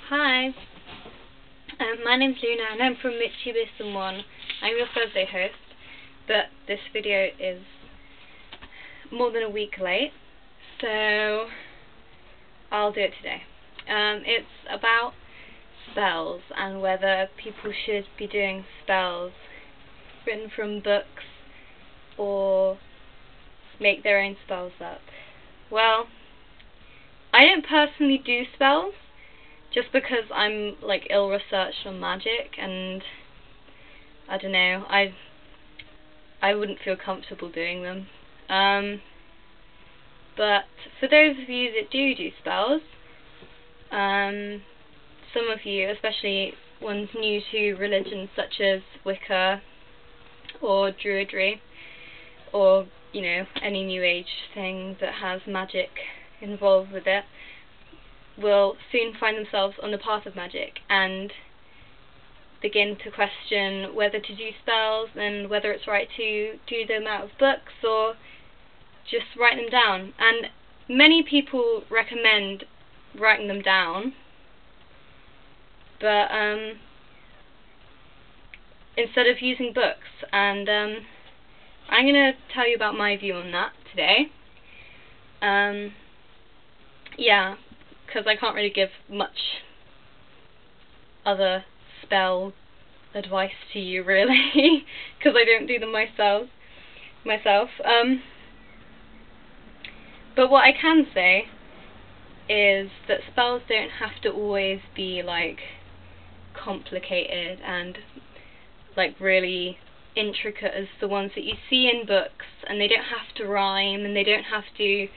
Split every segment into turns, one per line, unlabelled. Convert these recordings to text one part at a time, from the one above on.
Hi, my name's Luna and I'm from Mischievous and One. I'm your Thursday host, but this video is more than a week late, so I'll do it today. It's about spells and whether people should be doing spells written from books or make their own spells up. Well, I don't personally do spells, just because I'm like ill-researched on magic, and I don't know, I wouldn't feel comfortable doing them. But for those of you that do spells, some of you, especially ones new to religions such as Wicca or Druidry, or you know, any new age thing that has magic involved with it, will soon find themselves on the path of magic and begin to question whether to do spells and whether it's right to do them out of books or just write them down. And many people recommend writing them down, but instead of using books, and I'm going to tell you about my view on that today. Yeah, because I can't really give much other spell advice to you, really, because I don't do them myself. But what I can say is that spells don't have to always be like complicated and like really intricate as the ones that you see in books, and they don't have to rhyme, and they don't have to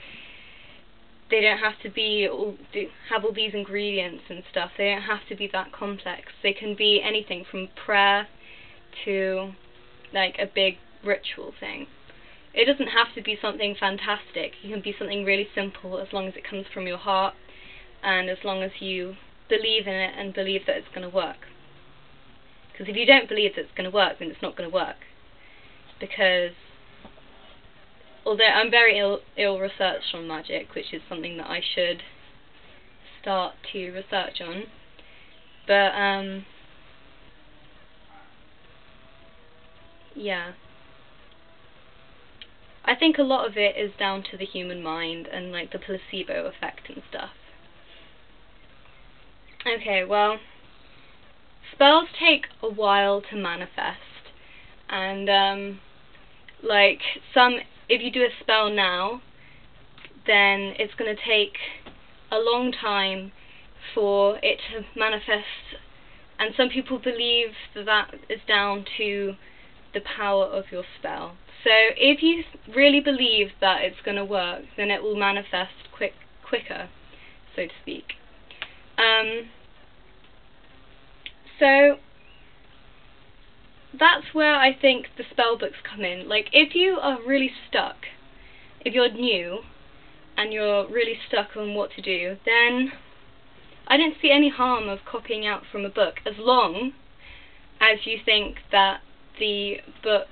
be have all these ingredients and stuff. They don't have to be that complex. They can be anything from prayer to like a big ritual thing. It doesn't have to be something fantastic. It can be something really simple as long as it comes from your heart and as long as you believe in it and believe that it's going to work. Because if you don't believe that it's going to work, then it's not going to work. Because although I'm very ill-researched on magic, which is something that I should start to research on, but yeah, I think a lot of it is down to the human mind and like the placebo effect and stuff. Okay, well, spells take a while to manifest, and like if you do a spell now, then it's going to take a long time for it to manifest, and some people believe that that is down to the power of your spell. So if you really believe that it's going to work, then it will manifest quicker, so to speak. So that's where I think the spell books come in. Like, if you are really stuck, if you're new and you're really stuck on what to do, then I don't see any harm of copying out from a book, as long as you think that the book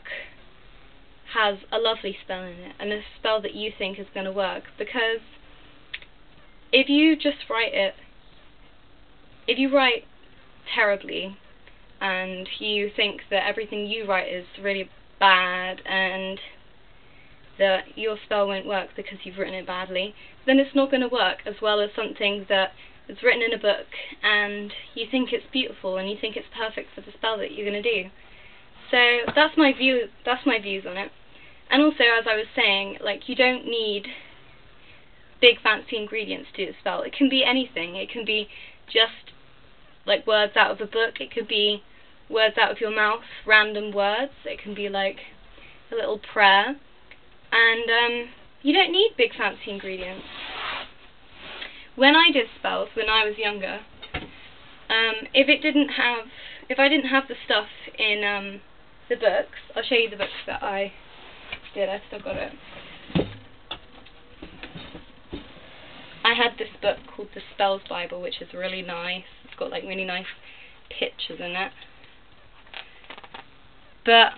has a lovely spell in it and a spell that you think is going to work. Because if you just if you write terribly and you think that everything you write is really bad and that your spell won't work because you've written it badly, then it's not going to work, as well as something that is written in a book and you think it's beautiful and you think it's perfect for the spell that you're going to do. So that's my views on it. And also, as I was saying, like, you don't need big fancy ingredients to do a spell. It can be anything. It can be just like words out of a book. It could be words out of your mouth, random words. It can be like a little prayer. And you don't need big fancy ingredients. When I did spells, when I was younger, if I didn't have the stuff in the books, I'll show you the books that I did. I've still got it. I had this book called The Spells Bible, which is really nice. It's got like really nice pictures in it. But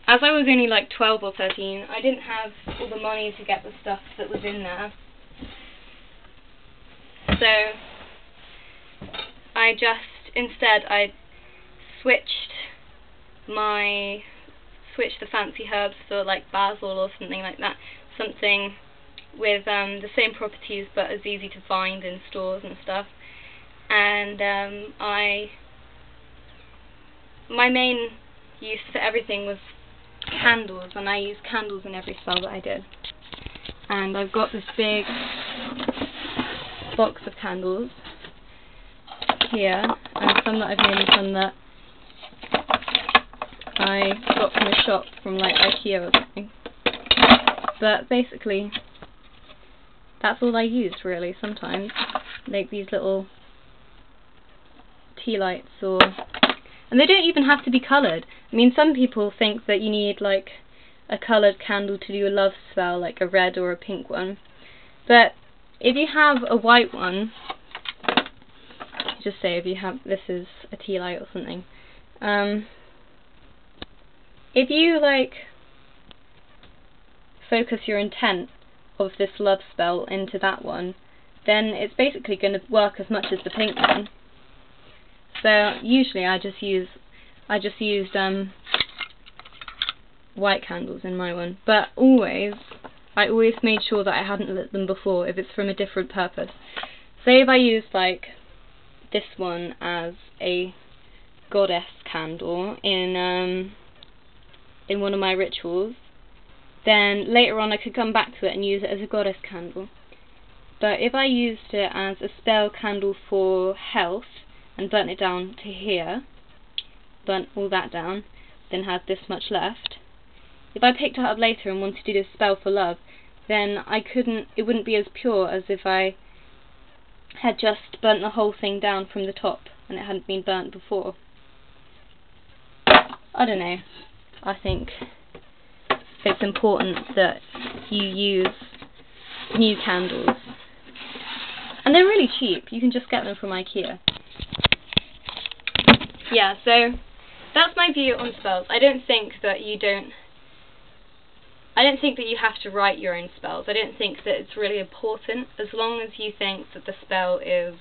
as I was only like 12 or 13, I didn't have all the money to get the stuff that was in there. So instead I switched the fancy herbs for like basil or something like that, something with the same properties but as easy to find in stores and stuff. And my main use for everything was candles, and I used candles in every spell that I did. And I've got this big box of candles here, and some that I've made and some that I got from a shop from like IKEA or something. But basically, that's all I used really sometimes. Like these little tea lights, and they don't even have to be coloured. I mean, some people think that you need like a coloured candle to do a love spell, like a red or a pink one. But if you have a white one, just say if you have, this is a tea light or something, if you like focus your intent of this love spell into that one, then it's basically going to work as much as the pink one. So usually I just used white candles in my one, but I always made sure that I hadn't lit them before if it's from a different purpose. Say if I used like this one as a goddess candle in one of my rituals, then later on I could come back to it and use it as a goddess candle. But if I used it as a spell candle for health and burnt it down to here, burnt all that down, then had this much left, if I picked it up later and wanted to do a spell for love, then it wouldn't be as pure as if I had just burnt the whole thing down from the top and it hadn't been burnt before. I don't know. I think it's important that you use new candles. And they're really cheap. You can just get them from IKEA. Yeah, so that's my view on spells. I don't think that you have to write your own spells. I don't think that it's really important, as long as you think that the spell is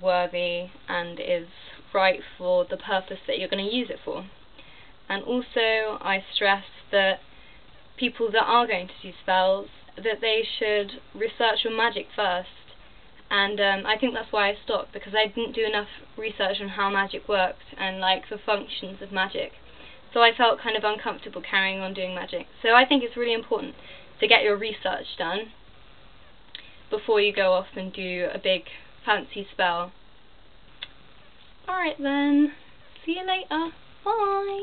worthy and is right for the purpose that you're going to use it for. And also I stress that people that are going to do spells, that they should research on magic first. And I think that's why I stopped, because I didn't do enough research on how magic worked and like the functions of magic. So I felt kind of uncomfortable carrying on doing magic. So I think it's really important to get your research done before you go off and do a big fancy spell. Alright then, see you later, bye!